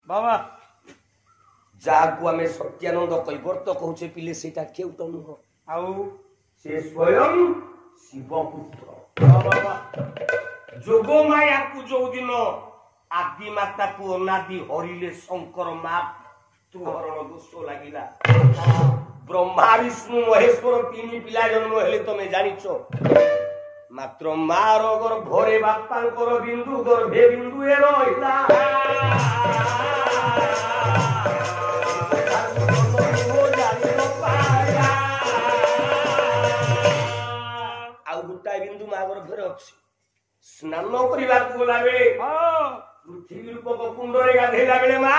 बाबा ଯାହାକୁ ଆମେ ସତ୍ୟାନନ୍ଦ କୈବର୍ତ୍ତ କହୁଛେ ପିଲେ ସେଇଟା କେଉ ତ ନୁହଁ ଆଉ ସେ ସ୍ୱୟଂ ଶିବପୁତ୍ର बाबा ଯୋଗମାୟାକୁ ଯୋଉଦିନ ଆଦି ମାତାକୁ ଅନାଦି ହରିଲେ ଶଙ୍କର ମାତୃହରଣ ଦୋଷ ଲାଗିଲା ବ୍ରହ୍ମା ବିଷ୍ଣୁ ମହେଶ୍ୱର ତିନି ପିଲା ଜନ୍ମ ହେଲେ ତମେ ଜାଣିଛ ମାତ୍ର ମାର ଗର୍ଭରେ ବାପାଙ୍କର ବିନ୍ଦୁ ଗର୍ଭେ ବିନ୍ଦୁ ରହିଲା ଆଉ ଗୋଟାଏ ବିନ୍ଦୁ ମା ଗର୍ଭରେ ଅଛି ସ୍ନାନ କରିବାକୁ ଗଲା ବେଳେ ପୃଥିବୀ ରୂପକ କୁଣ୍ଡରେ ଗାଧେଇଲା ବେଳେ ମା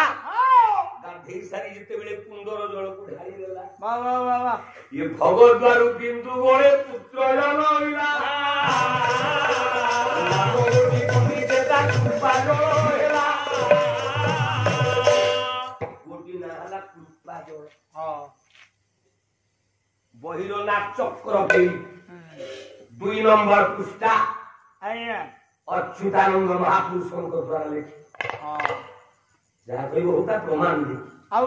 ଗାଧେଇ ସାରି ଯେତେବେଳେ କୁଣ୍ଡର ଜଳକୁ ଢାଳିଦେଲା बाबा बाबा ଇଏ ଭଗଦ୍ୱାର ବିନ୍ଦୁ ବଳେ ପୁତ୍ର ଜନ୍ମ ହେଲା ବହିର ନା ଚକ୍ର ଦୁଇ ନମ୍ବର ପୃଷ୍ଠା आया ଅଚ୍ୟୁତାନନ୍ଦ ମହାପୁରୁଷଙ୍କ ଦ୍ୱାରା ଲେଖି ଯାହା କହିବ ତା ପ୍ରମାଣ ଦେଇ ଆଉ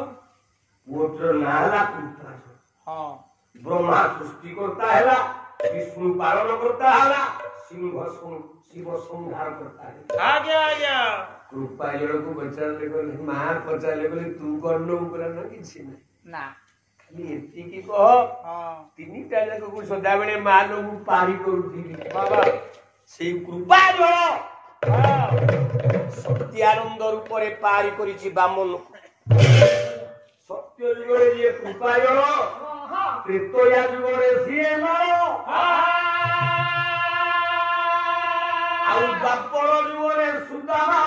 ପୁଅଟିର ନାଁ ହେଲା କୃପା हां ବ୍ରହ୍ମା ସୃଷ୍ଟିକର୍ତ୍ତା ହେଲା ବିଷ୍ଣୁ ପାଳନ କର୍ତ୍ତା ହେଲା ଶିବ ସଂହାର କର୍ତ୍ତା ହେଲା आज्ञा କୃପା ଜଣକୁ ପଚାରିଲେ କହିଲେ ମା ପଚାରିଲେ କହିଲେ ତୁ କର୍ଣ୍ଣ ଉପରେ ନା କିଛି ନାହିଁ ना ଖାଲି ଏତିକି କହ हां ତିନିଟା ଯାକକୁ ସଦାବେଳେ ମା ଲୋକ ପାରି କରୁଥିଲି बाबा ସେଇ କୃପା ଜଳ ସତ୍ୟାନନ୍ଦ ରୂପରେ ପାରି କରିଛି ବାମନ ସତ୍ୟ ଯୁଗରେ ଯିଏ କୃପା ଜଳ ତ୍ରେତୟା ଯୁଗରେ ସିଏ ନର ଆଉ ଦ୍ୱାପର ଯୁଗରେ ସୁଦାମା